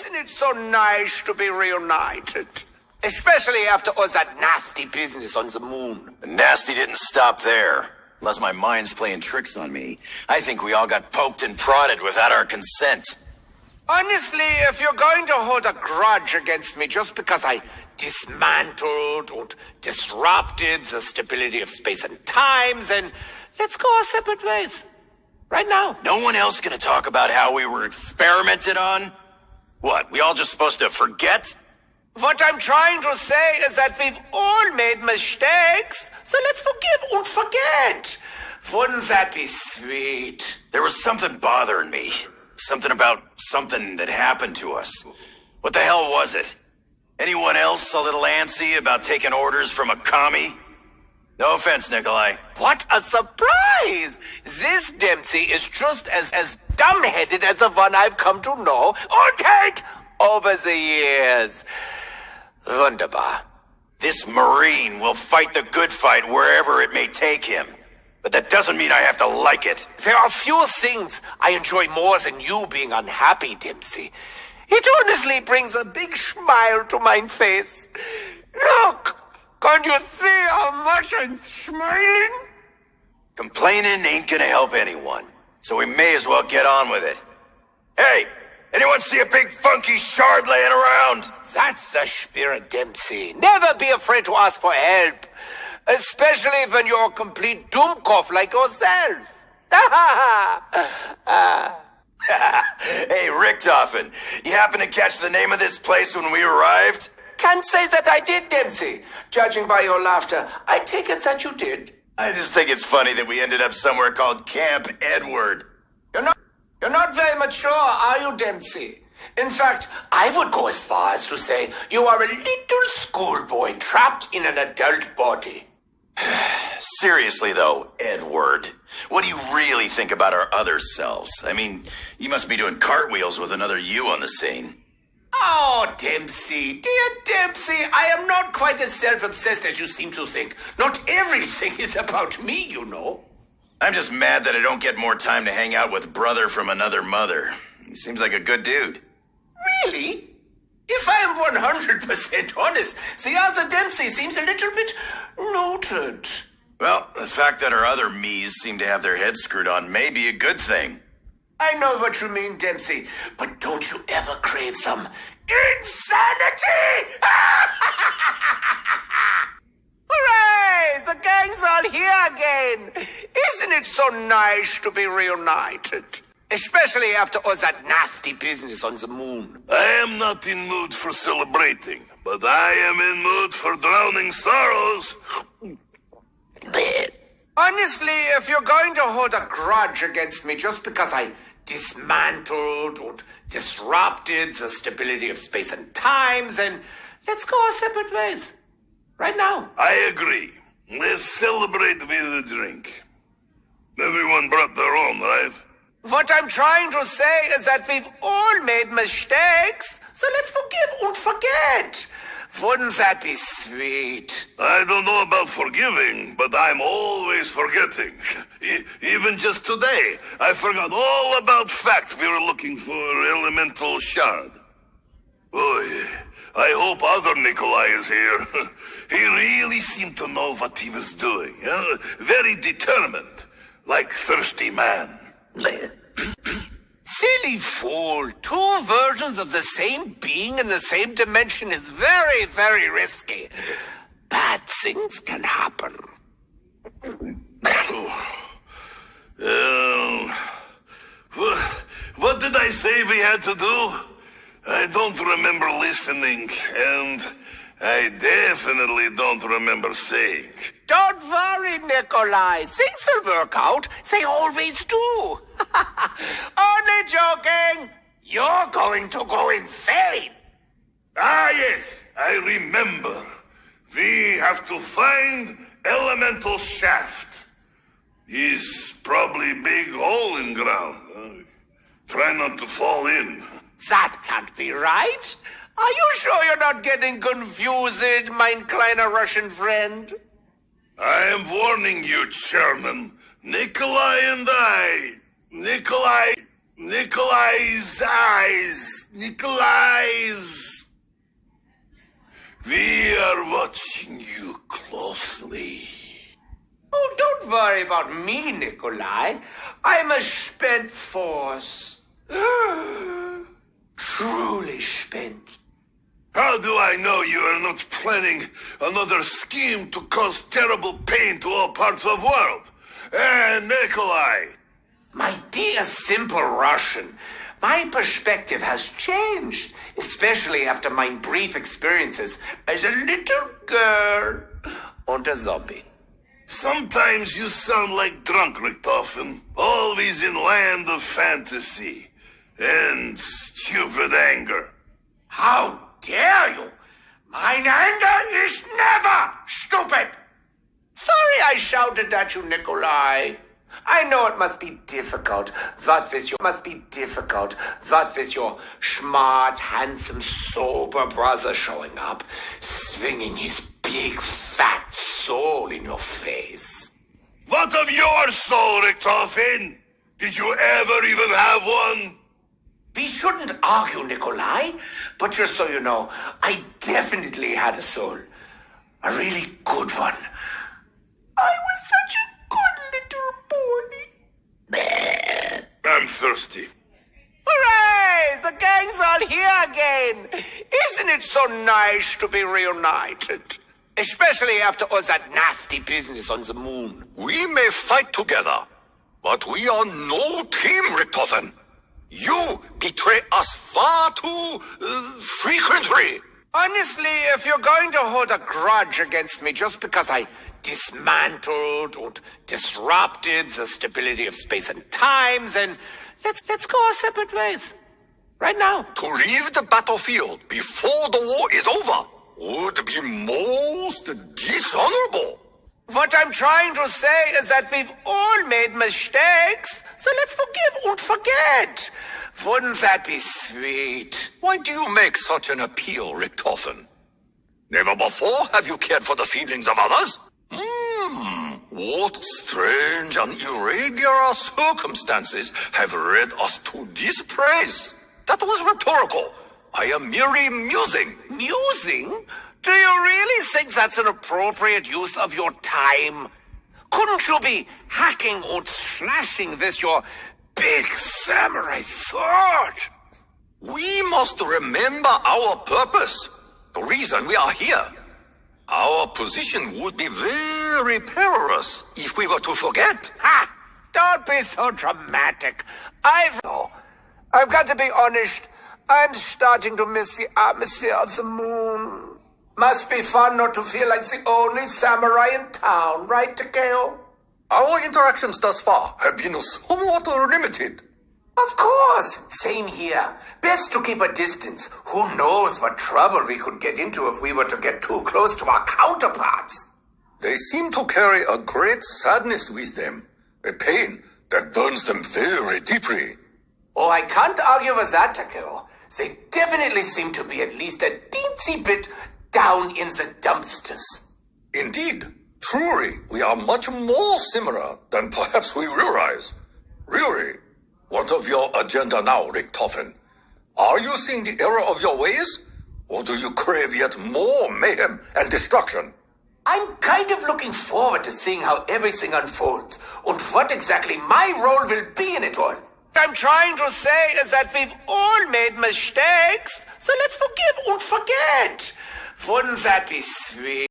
Isn't it so nice to be reunited? Especially after all that nasty business on the moon. The nasty didn't stop there. Unless my mind's playing tricks on me. I think we all got poked and prodded without our consent. Honestly, if you're going to hold a grudge against me just because I dismantled or disrupted the stability of space and time, then let's go our separate ways. Right now. No one else gonna talk about how we were experimented on? What, we all just supposed to forget? What I'm trying to say is that we've all made mistakes, so let's forgive and forget. Wouldn't that be sweet? There was something bothering me. Something about something that happened to us. What the hell was it? Anyone else a little antsy about taking orders from a commie? No offense, Nikolai. What a surprise! This Dempsey is just as dumbheaded as the one I've come to know and hate over the years. Wunderbar. This Marine will fight the good fight wherever it may take him. But that doesn't mean I have to like it. There are few things I enjoy more than you being unhappy, Dempsey. It honestly brings a big smile to my face. Look! Can't you see how much I'm smiling? Complaining ain't gonna help anyone. So we may as well get on with it. Hey! Anyone see a big funky shard laying around? That's the spirit, Dempsey. Never be afraid to ask for help. Especially when you're a complete doomkoff like yourself. Hey, Richtofen, you happen to catch the name of this place when we arrived? Can't say that I did, Dempsey. Judging by your laughter, I take it that you did. I just think it's funny that we ended up somewhere called Camp Edward. You're not very mature, are you, Dempsey? In fact, I would go as far as to say you are a little schoolboy trapped in an adult body. Seriously, though, Edward, what do you really think about our other selves? I mean, you must be doing cartwheels with another you on the scene. Oh, Dempsey, dear Dempsey, I am not quite as self-obsessed as you seem to think. Not everything is about me, you know. I'm just mad that I don't get more time to hang out with brother from another mother. He seems like a good dude. Really? If I am 100% honest, the other Dempsey seems a little bit noted. Well, the fact that our other me's seem to have their heads screwed on may be a good thing. I know what you mean, Dempsey, but don't you ever crave some insanity? Hooray! The gang's all here again. Isn't it so nice to be reunited? Especially after all that nasty business on the moon. I am not in mood for celebrating, but I am in mood for drowning sorrows. Honestly, if you're going to hold a grudge against me just because I dismantled or disrupted the stability of space and time, then let's go our separate ways. Right now. I agree. Let's celebrate with a drink. Everyone brought their own, right? What I'm trying to say is that we've all made mistakes, so let's forgive and forget. Wouldn't that be sweet? I don't know about forgiving, but I'm always forgetting. Even just today, I forgot all about fact we were looking for elemental shard. Boy, I hope other Nikolai is here. He really seemed to know what he was doing. Very determined, like thirsty man. Silly fool. Two versions of the same being in the same dimension is very, very risky. Bad things can happen. What did I say we had to do? I don't remember listening, and I definitely don't remember saying. Don't worry, Nikolai. Things will work out. They always do. Only joking. You're going to go insane. Ah, yes, I remember. We have to find elemental shaft. He's probably big hole in ground. Try not to fall in. That can't be right. Are you sure you're not getting confused, mein kleiner Russian friend? I am warning you, Chairman. Nikolai Nikolai's eyes. Nikolai's. We are watching you closely. Oh, don't worry about me, Nikolai. I'm a spent force. Truly spent. How do I know you are not planning another scheme to cause terrible pain to all parts of the world? Nikolai! My dear simple Russian, my perspective has changed, especially after my brief experiences as a little girl and a zombie. Sometimes you sound like drunk, Richtofen, always in land of fantasy and stupid anger. How dare you? Mine anger is never stupid. Sorry I shouted at you, Nikolai. I know it must be difficult. What with your smart, handsome, sober brother showing up, swinging his big, fat soul in your face. What of your soul, Richtofen? Did you ever even have one? We shouldn't argue, Nikolai, but just so you know, I definitely had a soul. A really good one. I was such a good little boy. I'm thirsty. Hooray! The gang's all here again. Isn't it so nice to be reunited? Especially after all that nasty business on the moon. We may fight together, but we are no team, Richtofen. You betray us far too frequently. Honestly, if you're going to hold a grudge against me just because I dismantled and disrupted the stability of space and time, then let's go our separate ways. Right now. To leave the battlefield before the war is over would be most dishonorable. What I'm trying to say is that we've all made mistakes, so let's forgive and forget. Wouldn't that be sweet? Why do you make such an appeal, Richtofen? Never before have you cared for the feelings of others? What strange and irregular circumstances have led us to this praise? That was rhetorical. I am merely musing. Musing? Do you really think that's an appropriate use of your time? Couldn't you be hacking and slashing with your big samurai sword? We must remember our purpose, the reason we are here. Our position would be very perilous if we were to forget. Ha! Don't be so dramatic. I've got to be honest. I'm starting to miss the atmosphere of the moon. Must be fun not to feel like the only samurai in town, right, Takeo? Our interactions thus far have been somewhat limited. Of course. Same here. Best to keep a distance. Who knows what trouble we could get into if we were to get too close to our counterparts. They seem to carry a great sadness with them, a pain that burns them very deeply. Oh, I can't argue with that, Takeo. They definitely seem to be at least a teensy bit down in the dumpsters. Indeed, truly, we are much more similar than perhaps we realize. Really, what of your agenda now, Richtofen? Are you seeing the error of your ways? Or do you crave yet more mayhem and destruction? I'm kind of looking forward to seeing how everything unfolds and what exactly my role will be in it all. What I'm trying to say is that we've all made mistakes, so let's forgive and forget. Wouldn't that be sweet?